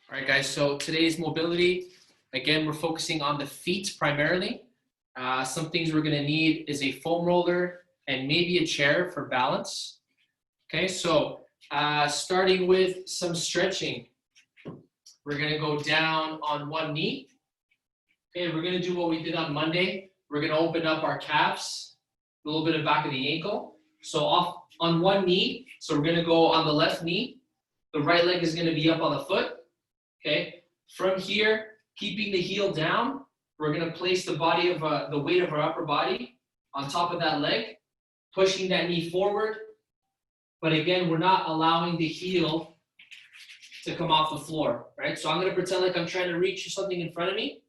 All right, guys, so today's mobility, again, we're focusing on the feet primarily. Some things we're gonna need is a foam roller and maybe a chair for balance. Okay, so starting with some stretching. We're gonna go down on one knee. Okay, we're gonna do what we did on Monday. We're gonna open up our calves, a little bit of back of the ankle. So off on one knee, so we're gonna go on the left knee. The right leg is gonna be up on the foot. Okay, from here, keeping the heel down, we're gonna place the body of the weight of our upper body on top of that leg, pushing that knee forward. But again, we're not allowing the heel to come off the floor, right? So I'm gonna pretend like I'm trying to reach something in front of me,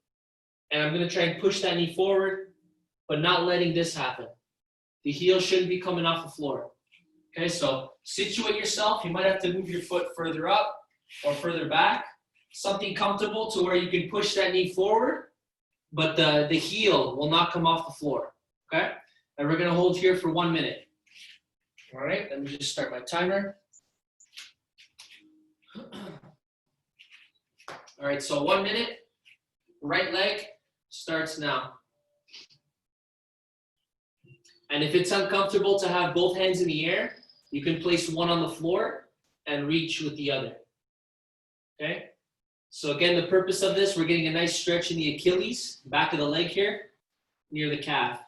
and I'm gonna try and push that knee forward, but not letting this happen. The heel shouldn't be coming off the floor. Okay, so situate yourself. You might have to move your foot further up or further back. Something comfortable to where you can push that knee forward, but the heel will not come off the floor, okay? And we're gonna hold here for 1 minute. All right, let me just start my timer. All right, so 1 minute, right leg starts now. And if it's uncomfortable to have both hands in the air, you can place one on the floor and reach with the other, okay? So again, the purpose of this, we're getting a nice stretch in the Achilles, back of the leg here, near the calf.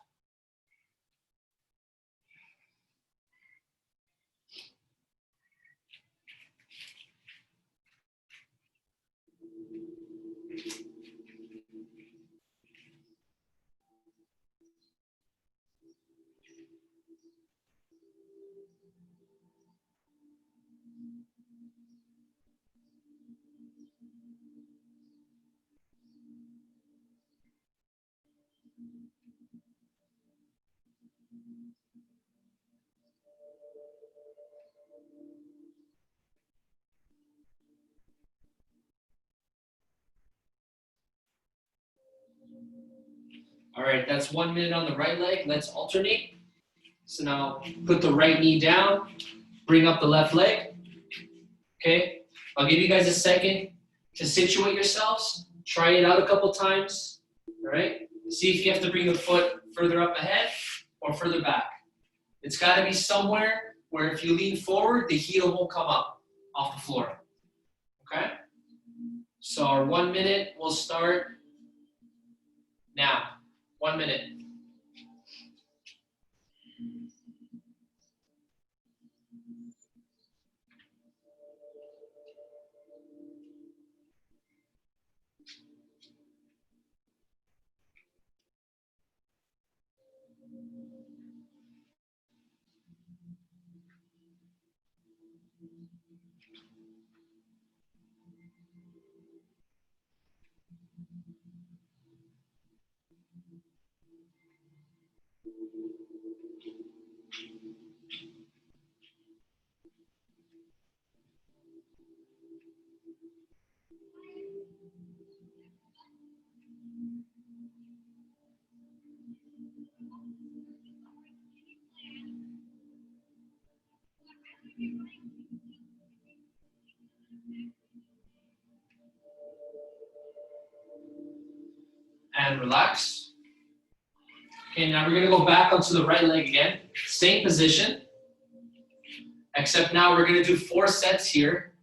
All right, that's 1 minute on the right leg. Let's alternate. So now put the right knee down, bring up the left leg. Okay, I'll give you guys a second to situate yourselves. Try it out a couple times. All right, see if you have to bring the foot further up ahead or further back. It's got to be somewhere where if you lean forward, the heel won't come up off the floor. Okay, so our 1 minute will start now. 1 minute. And relax. Okay, now we're gonna go back onto the right leg again. Same position, except now we're gonna do 4 sets here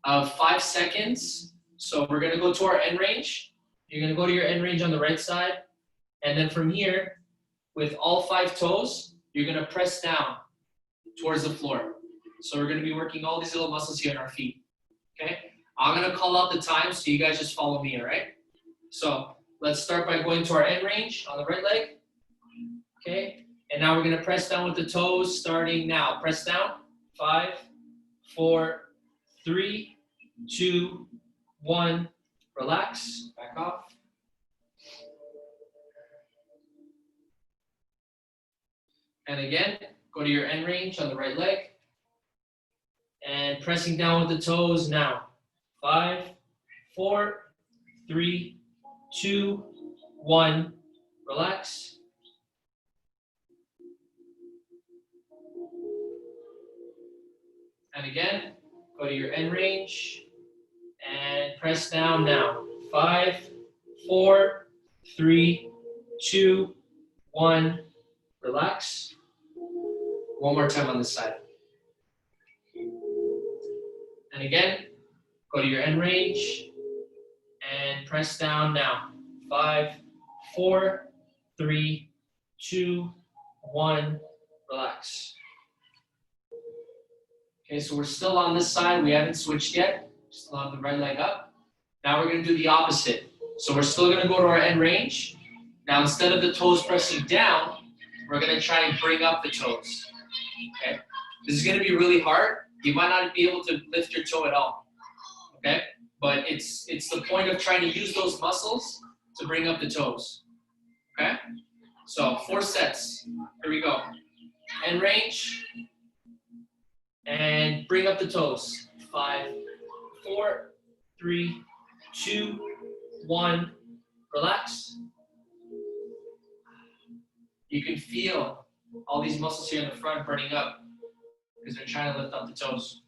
of 5 seconds. So we're gonna go to our end range. You're gonna go to your end range on the right side. And then from here, with all 5 toes, you're gonna press down towards the floor. So we're gonna be working all these little muscles here in our feet, okay? I'm gonna call out the time, so you guys just follow me, all right? So let's start by going to our end range on the right leg, okay? And now we're gonna press down with the toes starting now. Press down, 5, 4, 3, 2, 1. Relax, back off. And again, go to your end range on the right leg. And pressing down with the toes now. 5, 4, 3, 2, 1. Relax. And again, go to your end range. And press down now. 5, 4, 3, 2, 1. Relax. One more time on this side. And again, go to your end range and press down now. 5, 4, 3, 2, 1. Relax. Okay, so we're still on this side. We haven't switched yet. Still have the right leg up. Now we're going to do the opposite. So we're still going to go to our end range. Now instead of the toes pressing down, we're going to try and bring up the toes. Okay? This is going to be really hard. You might not be able to lift your toe at all. Okay? But it's the point of trying to use those muscles to bring up the toes. Okay? So 4 sets. Here we go. End range. And bring up the toes. 5, 4, 3, 2, 1. Relax. You can feel all these muscles here in the front burning up because they're trying to lift up the toes.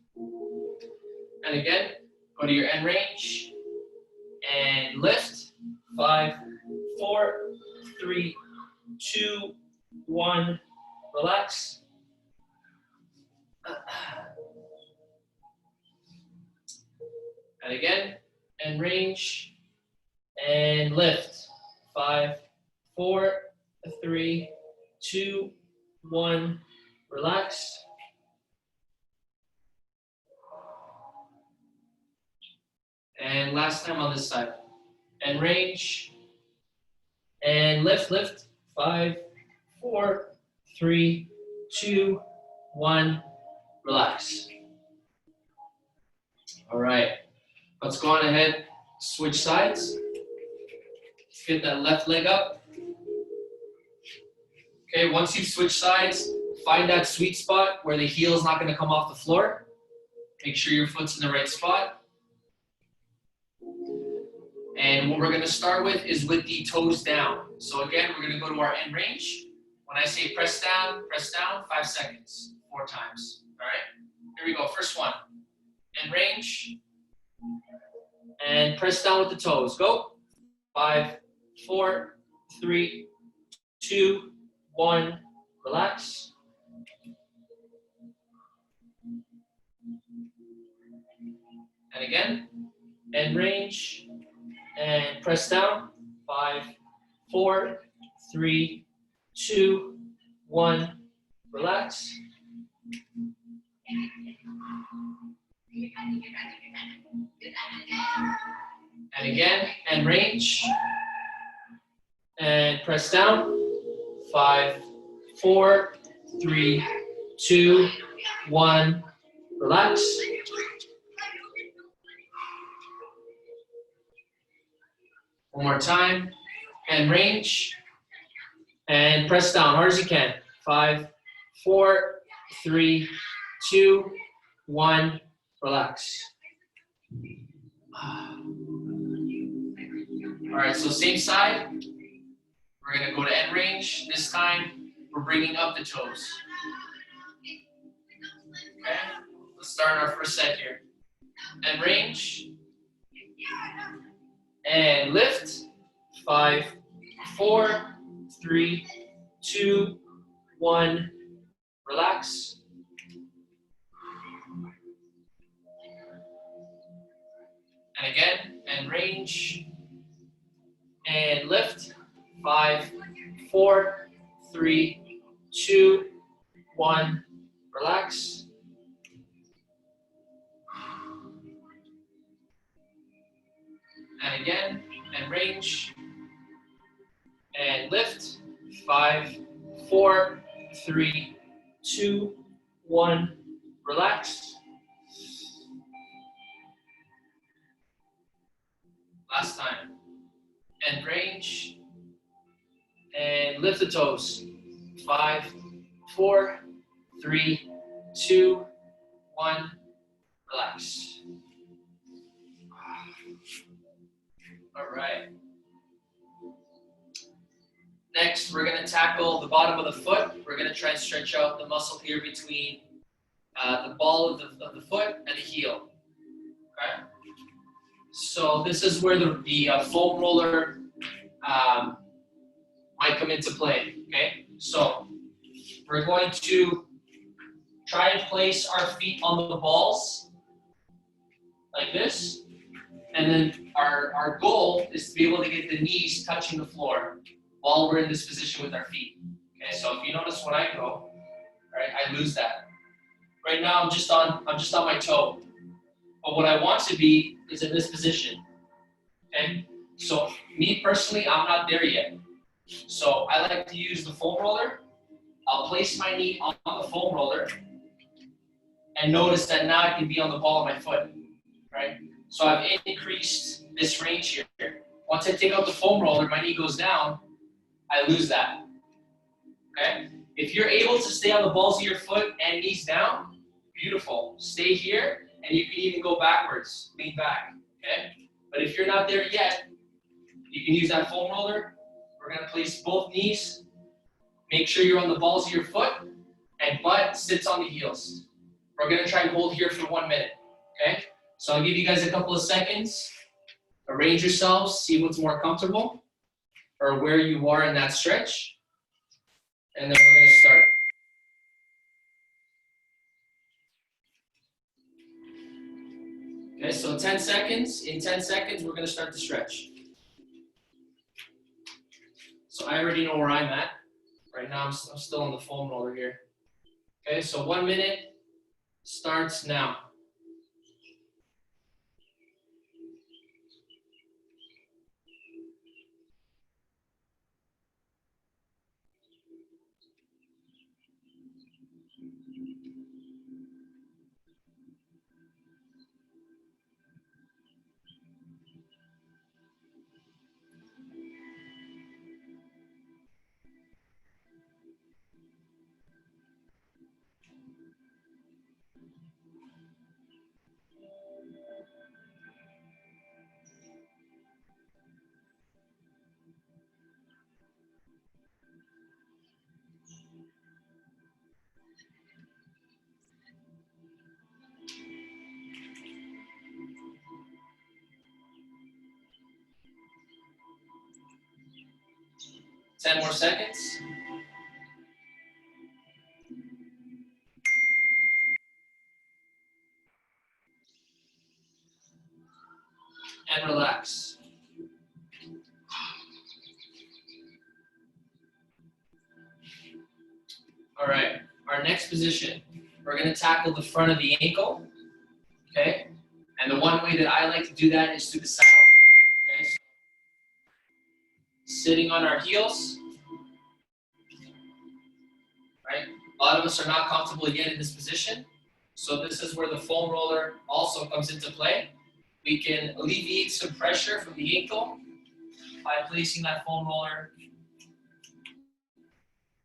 And again, go to your end range and lift. 5, 4, 3, 2, 1. Relax. And again, end range and lift. 5, 4, 3, 2, 1. Relax. And last time on this side. And range. And lift. 5, 4, 3, 2, 1. Relax. All right. Let's go on ahead. Switch sides. Get that left leg up. Okay, once you've switched sides, find that sweet spot where the heel is not going to come off the floor. Make sure your foot's in the right spot. And what we're going to start with is with the toes down. So again, we're going to go to our end range. When I say press down, 5 seconds, 4 times. All right, here we go. First one, end range. And press down with the toes. Go. 5, 4, 3, 2, 1. Relax. And again, end range. And press down. 5, 4, 3, 2, 1. Relax. And again, end range. And press down. 5, 4, 3, 2, 1. Relax. One more time. And range. And press down hard as you can. 5, 4, 3, 2, 1. Relax. All right, so same side. We're going to go to end range. This time, we're bringing up the toes. Okay, let's start our first set here. End range. And lift. 5, 4, 3, 2, 1. Relax. And again, and range. And lift. 5, 4, 3, 2, 1. Relax. And again, and range. And lift. 5, 4, 3, 2, 1. Relax. Last time. And range. And lift the toes. 5, 4, 3, 2, 1. Relax. All right. Next, we're going to tackle the bottom of the foot. We're going to try and stretch out the muscle here between the ball of the foot and the heel. Okay? So this is where the foam roller might come into play, okay? So we're going to try and place our feet on the balls like this. And then our goal is to be able to get the knees touching the floor while we're in this position with our feet. Okay, so if you notice when I go, right, I lose that. Right now I'm just on my toe. But what I want to be is in this position. Okay? So me personally, I'm not there yet. So I like to use the foam roller. I'll place my knee on the foam roller and notice that now I can be on the ball of my foot, right? So I've increased this range here. Once I take out the foam roller, my knee goes down, I lose that, okay? If you're able to stay on the balls of your foot and knees down, beautiful. Stay here, and you can even go backwards, lean back, okay? But if you're not there yet, you can use that foam roller. We're gonna place both knees. Make sure you're on the balls of your foot, and butt sits on the heels. We're gonna try and hold here for 1 minute, okay? So I'll give you guys a couple of seconds. Arrange yourselves, see what's more comfortable, or where you are in that stretch. And then we're gonna start. Okay, so 10 seconds. In 10 seconds, we're gonna start the stretch. So I already know where I'm at. Right now, I'm still on the foam roller here. Okay, so 1 minute starts now. Ten more seconds. And relax. All right, our next position, we're gonna tackle the front of the ankle, okay? And the one way that I like to do that is through the saddle, okay? So sitting on our heels, right? A lot of us are not comfortable yet in this position. So this is where the foam roller also comes into play. We can alleviate some pressure from the ankle by placing that foam roller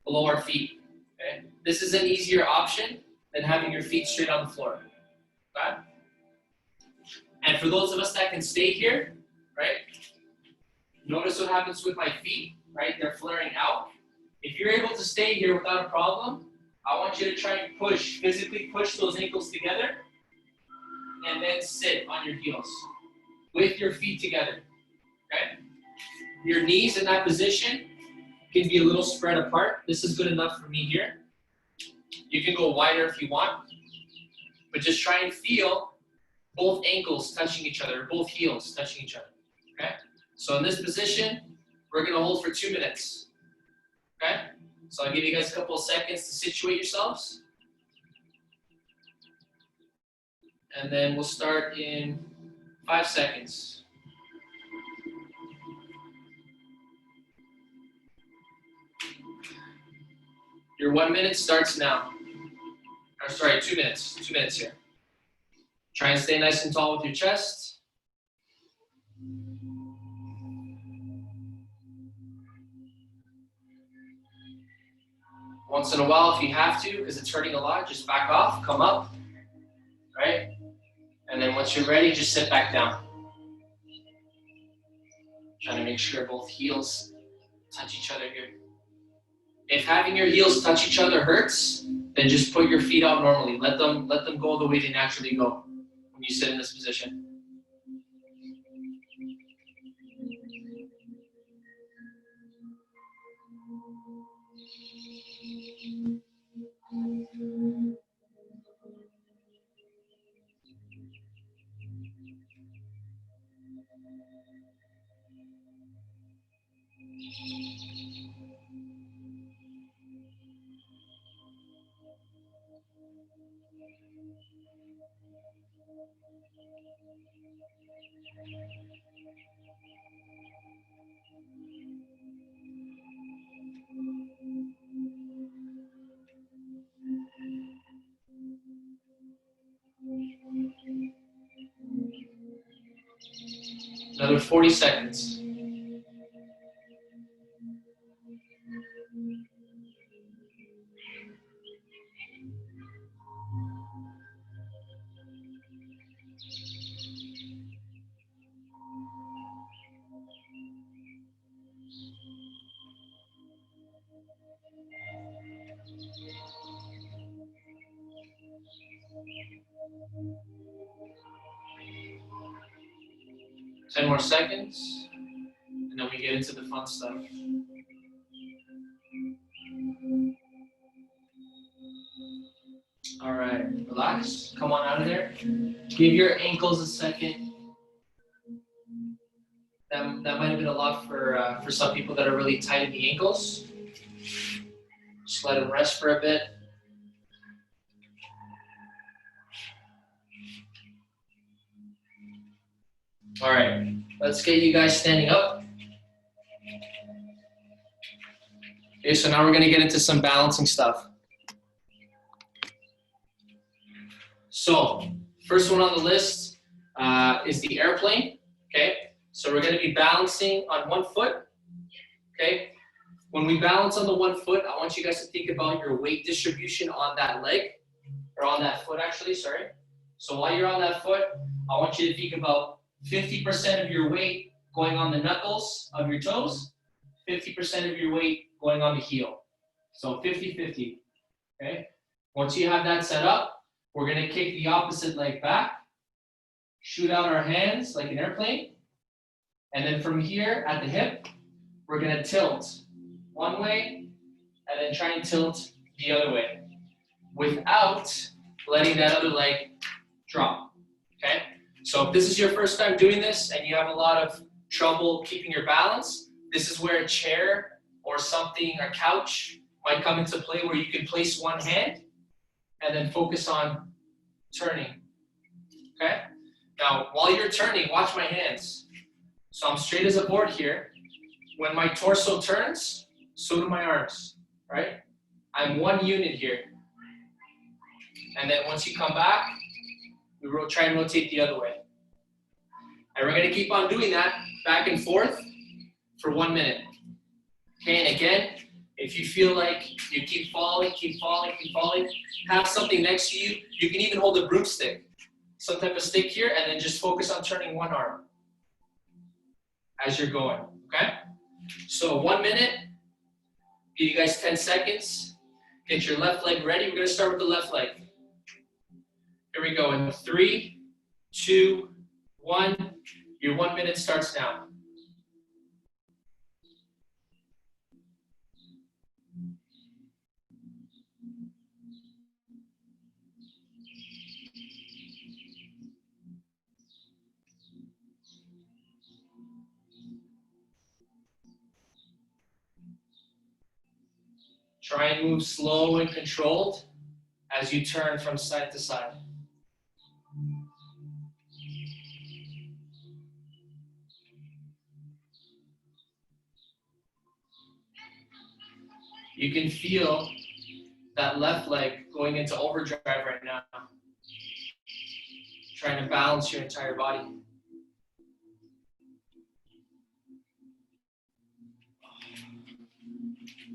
below our feet. Okay? This is an easier option than having your feet straight on the floor. Okay? And for those of us that can stay here, right? Notice what happens with my feet, right? They're flaring out. If you're able to stay here without a problem, I want you to try and push, physically push those ankles together and then sit on your heels with your feet together, okay? Your knees in that position can be a little spread apart. This is good enough for me here. You can go wider if you want, but just try and feel both ankles touching each other, both heels touching each other, okay? So in this position, we're gonna hold for 2 minutes, okay? So I'll give you guys a couple of seconds to situate yourselves. And then we'll start in 5 seconds. Your 1 minute starts now. Or sorry, 2 minutes. 2 minutes here. Try and stay nice and tall with your chest. Once in a while, if you have to, because it's hurting a lot, just back off, come up, right? And then once you're ready, just sit back down. Trying to make sure both heels touch each other here. If having your heels touch each other hurts, then just put your feet out normally. Let them go the way they naturally go when you sit in this position. Another 40 seconds. Ten more seconds, and then we get into the fun stuff. All right, relax. Come on out of there. Give your ankles a second. That might have been a lot for some people that are really tight in the ankles. Just let them rest for a bit. All right, let's get you guys standing up. Okay, so now we're gonna get into some balancing stuff. So, first one on the list is the airplane, okay? So we're gonna be balancing on one foot, okay? When we balance on the one foot, I want you guys to think about your weight distribution on that leg, or on that foot actually, sorry. So while you're on that foot, I want you to think about 50% of your weight going on the knuckles of your toes, 50% of your weight going on the heel. So 50-50, okay? Once you have that set up, we're gonna kick the opposite leg back, shoot out our hands like an airplane, and then from here at the hip, we're gonna tilt one way, and then try and tilt the other way, without letting that other leg drop, okay? So if this is your first time doing this, and you have a lot of trouble keeping your balance, this is where a chair or something, a couch, might come into play where you can place one hand, and then focus on turning, okay? Now, while you're turning, watch my hands. So I'm straight as a board here. When my torso turns, so do my arms, right? I'm one unit here. And then once you come back, we try and rotate the other way. And we're gonna keep on doing that back and forth for 1 minute. Okay, and again, if you feel like you keep falling, have something next to you. You can even hold a broomstick, some type of stick here, and then just focus on turning one arm as you're going, okay? So 1 minute, give you guys 10 seconds. Get your left leg ready. We're gonna start with the left leg. Here we go, in 3, 2, 1. Your 1 minute starts now. Try and move slow and controlled as you turn from side to side. You can feel that left leg going into overdrive right now. Trying to balance your entire body.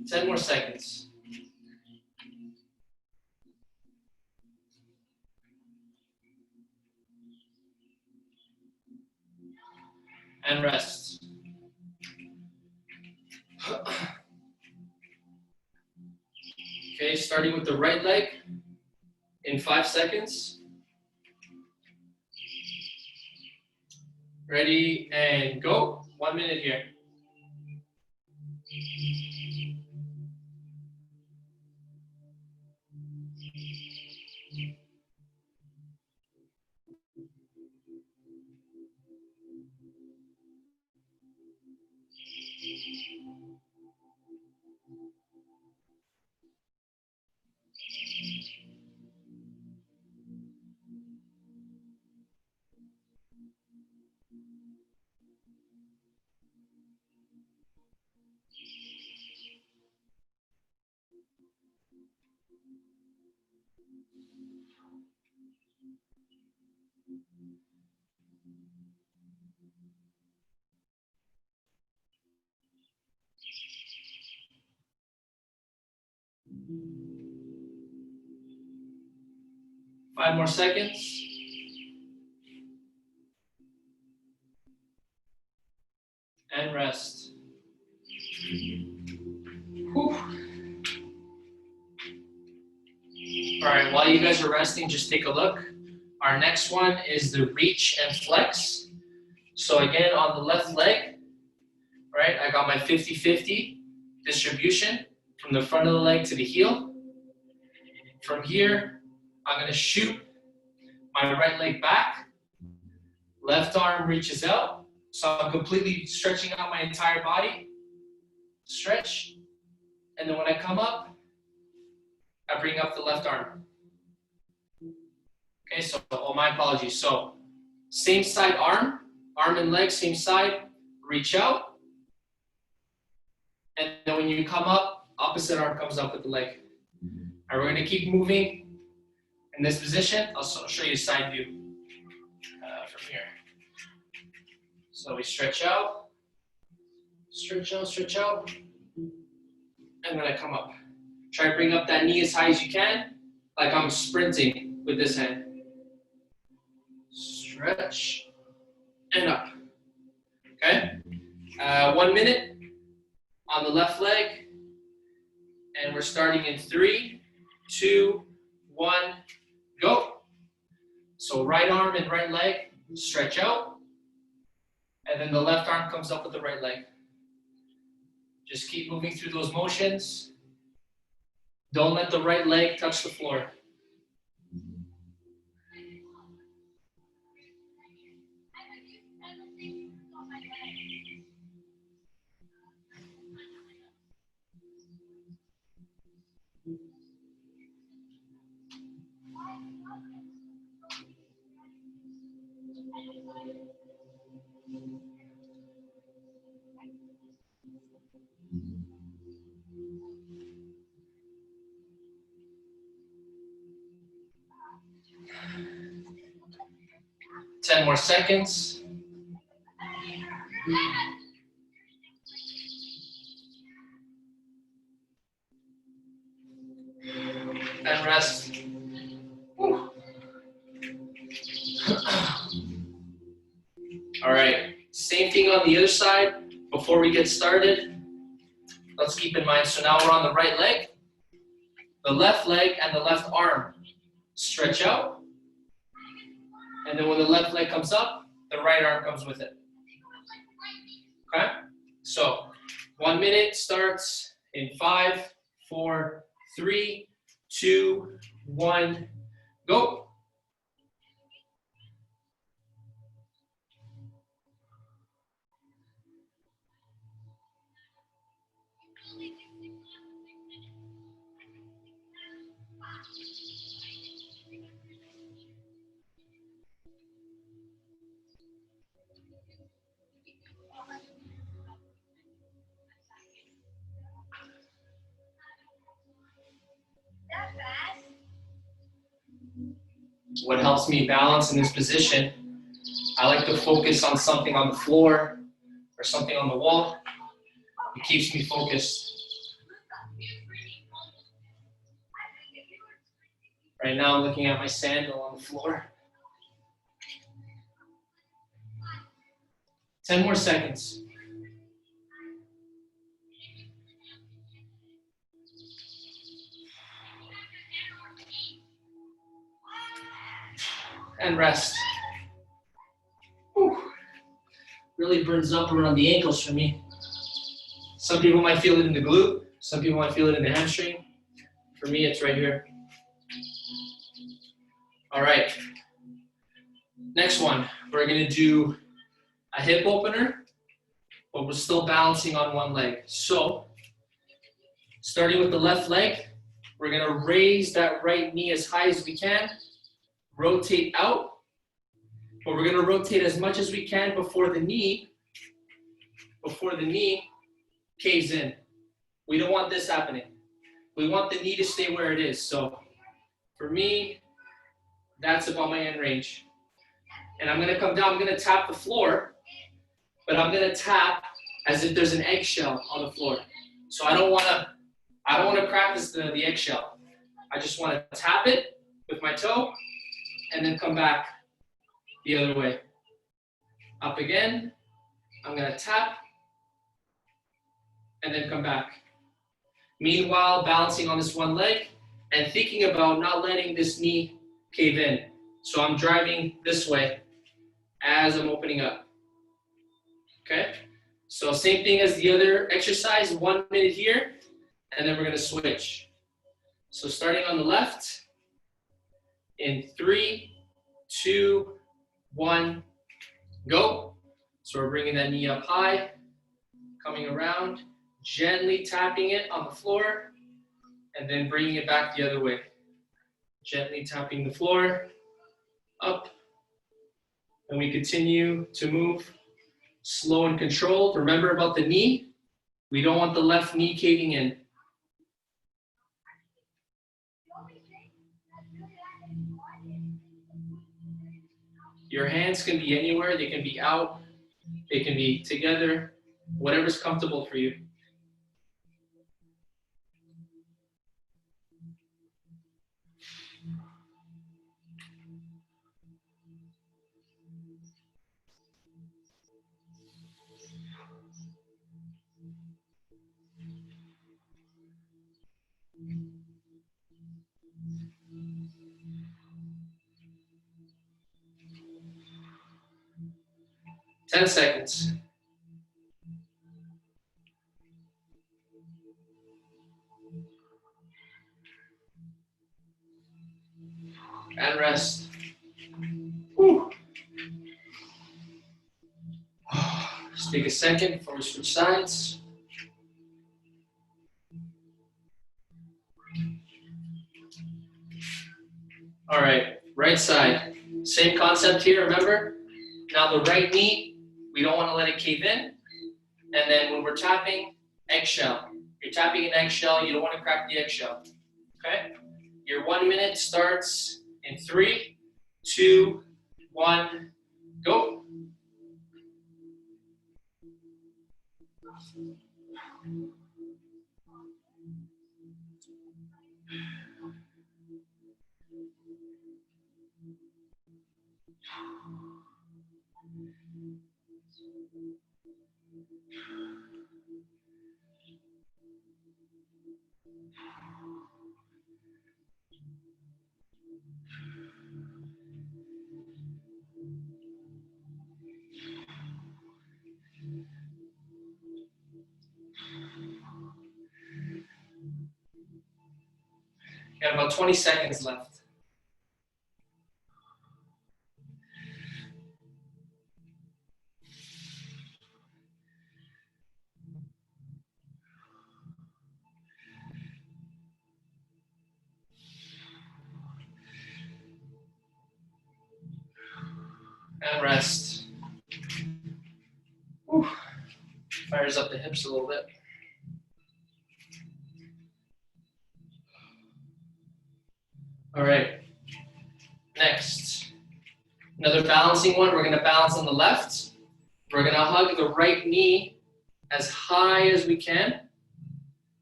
Ten more seconds. And rest. Okay, starting with the right leg in 5 seconds. Ready and go. 1 minute here. Five more seconds. And rest. Whew. All right, while you guys are resting, just take a look. Our next one is the reach and flex. So again, on the left leg, right, I got my 50-50 distribution from the front of the leg to the heel. From here, I'm gonna shoot my right leg back. Left arm reaches out. So I'm completely stretching out my entire body. Stretch. And then when I come up, I bring up the left arm. Okay, so, oh, my apologies. So, same side arm and leg, same side, reach out. And then when you come up, opposite arm comes up with the leg. All right, we're gonna keep moving in this position. I'll show you a side view from here. So we stretch out, stretch out, and then I come up. Try to bring up that knee as high as you can, like I'm sprinting with this hand. Stretch, and up, okay? 1 minute on the left leg, and we're starting in 3, 2, 1, go. So right arm and right leg, stretch out, and then the left arm comes up with the right leg. Just keep moving through those motions. Don't let the right leg touch the floor. Ten more seconds. And rest. Whew. All right, same thing on the other side. Before we get started, let's keep in mind, so now we're on the right leg. The left leg and the left arm stretch out. And then when the left leg comes up, the right arm comes with it. Okay? So 1 minute starts in 5, 4, 3, 2, 1, go. What helps me balance in this position, I like to focus on something on the floor or something on the wall. It keeps me focused. Right now I'm looking at my sandal on the floor. 10 more seconds. And rest. Whew. Really burns up around the ankles for me. Some people might feel it in the glute. Some people might feel it in the hamstring. For me, it's right here. All right. Next one, we're gonna do a hip opener, but we're still balancing on one leg. So, starting with the left leg, we're gonna raise that right knee as high as we can, rotate out, but we're gonna rotate as much as we can before the knee caves in. We don't want this happening. we want the knee to stay where it is. So for me, that's about my end range. And I'm gonna come down, I'm gonna tap the floor, but I'm gonna tap as if there's an eggshell on the floor. So I don't wanna practice the eggshell. I just wanna tap it with my toe and then come back the other way. Up again, I'm gonna tap and then come back. Meanwhile, balancing on this one leg and thinking about not letting this knee cave in. So I'm driving this way as I'm opening up. Okay? So same thing as the other exercise, 1 minute here, and then we're gonna switch. So starting on the left, in 3, 2, 1, go. So we're bringing that knee up high, coming around, gently tapping it on the floor, and then bringing it back the other way. Gently tapping the floor, up, and we continue to move slow and controlled. Remember about the knee, we don't want the left knee caving in. Your hands can be anywhere, they can be out, they can be together, whatever's comfortable for you. Ten seconds. And rest. Whew. Just take a second before we switch sides. All right, right side. Same concept here, remember? Now the right knee, we don't want to let it cave in. And then when we're tapping, eggshell. You're tapping an eggshell, you don't want to crack the eggshell. Okay? Your 1 minute starts in 3, 2, 1, go. Got about 20 seconds left. And rest. Whew. Fires up the hips a little bit. All right, next. Another balancing one, we're gonna balance on the left. We're gonna hug the right knee as high as we can.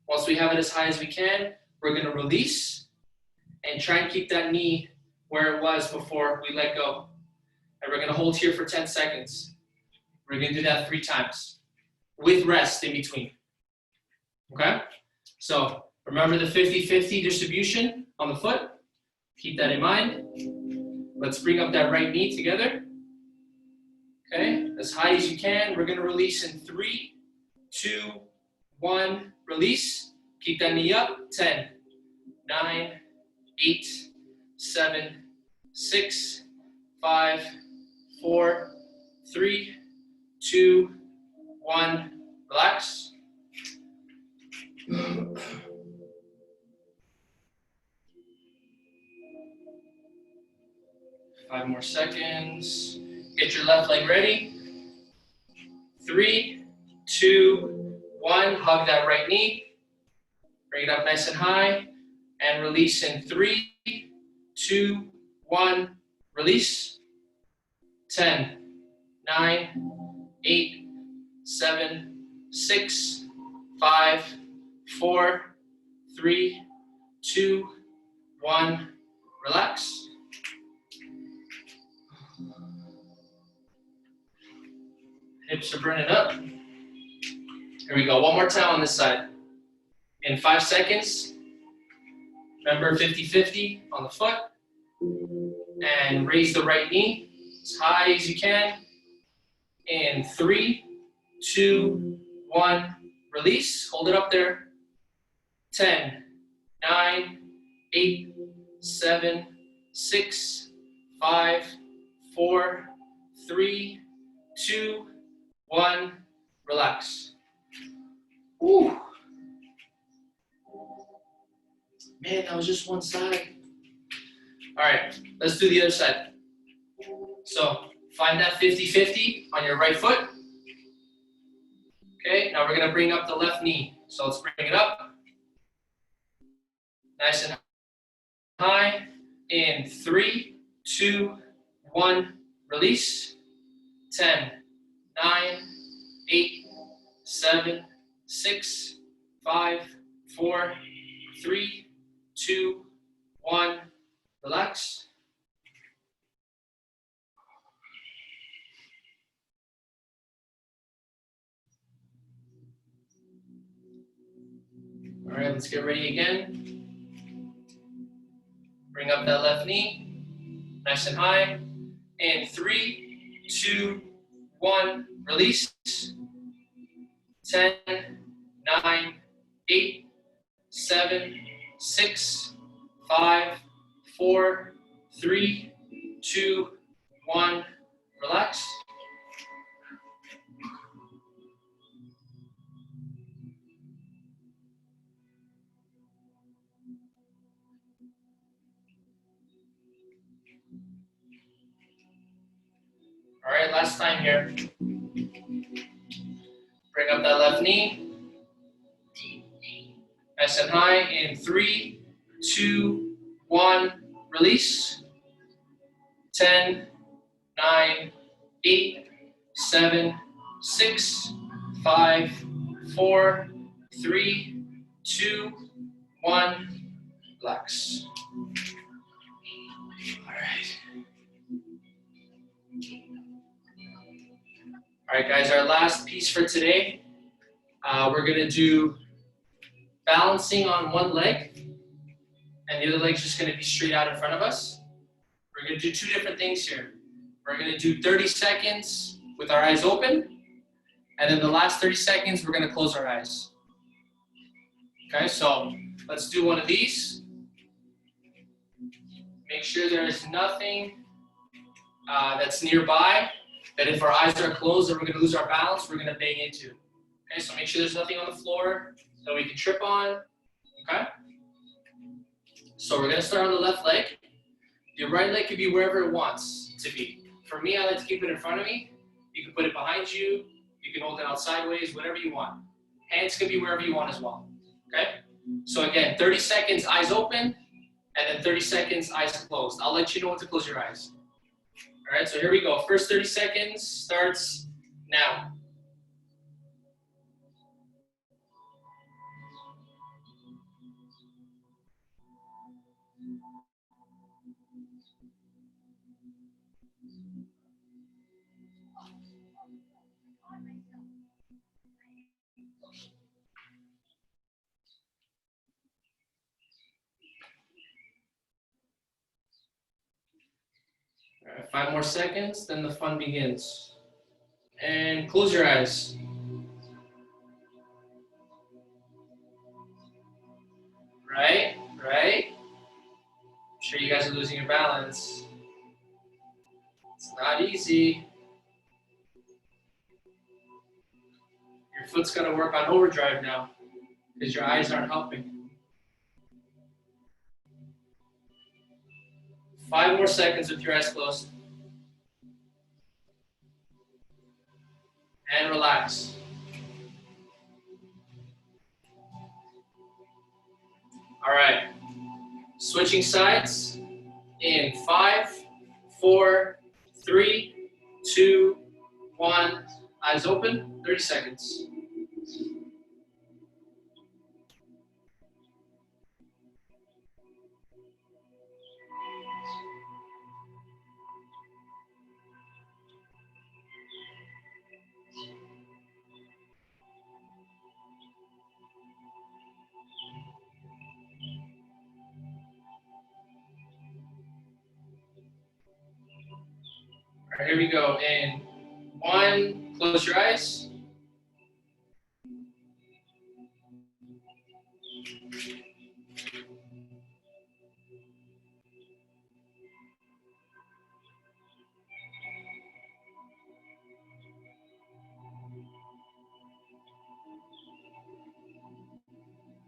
Once we have it as high as we can, we're gonna release and try and keep that knee where it was before we let go. And we're gonna hold here for 10 seconds. We're gonna do that 3 times with rest in between, okay? So remember the 50-50 distribution on the foot. Keep that in mind. Let's bring up that right knee together. Okay, as high as you can. We're gonna release in 3, 2, 1, release. Keep that knee up. 10, 9, 8, 7, 6, 5, 4, 3, 2, 1, relax. 5 more seconds. Get your left leg ready. 3, 2, 1, hug that right knee. Bring it up nice and high, and release in 3, 2, 1, release. 10, 9, 8, 7, 6, 5, 4, 3, 2, 1, relax. Hips are burning up. Here we go, one more time on this side. In 5 seconds, remember 50-50 on the foot, and raise the right knee as high as you can. In 3, 2, 1, release, hold it up there. 10, 9, 8, 7, 6, 5, 4, 3, 2, 1, relax. Woo. Man, that was just one side. All right, let's do the other side. So find that 50-50 on your right foot. Okay, now we're gonna bring up the left knee. So let's bring it up. Nice and high. In 3, 2, 1, release. 10, 9, 8, 7, 6, 5, 4, 3, 2, 1, relax. All right, let's get ready again. Bring up that left knee, nice and high. In 3, 2, 1, release. 10, 9, 8, 7, 6, 5, 4, 3, 2, 1, relax. All right, last time here. Bring up that left knee. Nice and high. In 3, 2, 1, release. 10, 9, 8, 7, 6, 5, 4, 3, 2, 1, relax. All right. All right, guys, our last piece for today. We're gonna do balancing on one leg, and the other leg's just gonna be straight out in front of us. We're gonna do 2 different things here. We're gonna do 30 seconds with our eyes open, and then the last 30 seconds, we're gonna close our eyes. Okay, so let's do one of these. Make sure there is nothing that's nearby, that if our eyes are closed and we're gonna lose our balance, we're gonna bang into. Okay, so make sure there's nothing on the floor that we can trip on, okay? So we're gonna start on the left leg. Your right leg could be wherever it wants to be. For me, I like to keep it in front of me. You can put it behind you. You can hold it out sideways, whatever you want. Hands can be wherever you want as well, okay? So again, 30 seconds, eyes open, and then 30 seconds, eyes closed. I'll let you know when to close your eyes. All right, so here we go. First 30 seconds starts now. All right, 5 more seconds, then the fun begins. And close your eyes. Right, right. I'm sure you guys are losing your balance. It's not easy. Your foot's gonna work on overdrive now because your eyes aren't helping. 5 more seconds with your eyes closed. And relax. All right. Switching sides in 5, 4, 3, 2, 1. Eyes open. 30 seconds. All right, here we go. In 1, close your eyes.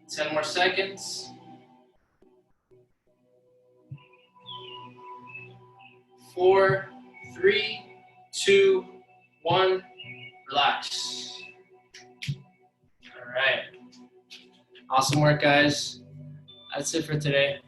10 more seconds. 4, 3, 2, 1. Relax. All right. Awesome work, guys. That's it for today.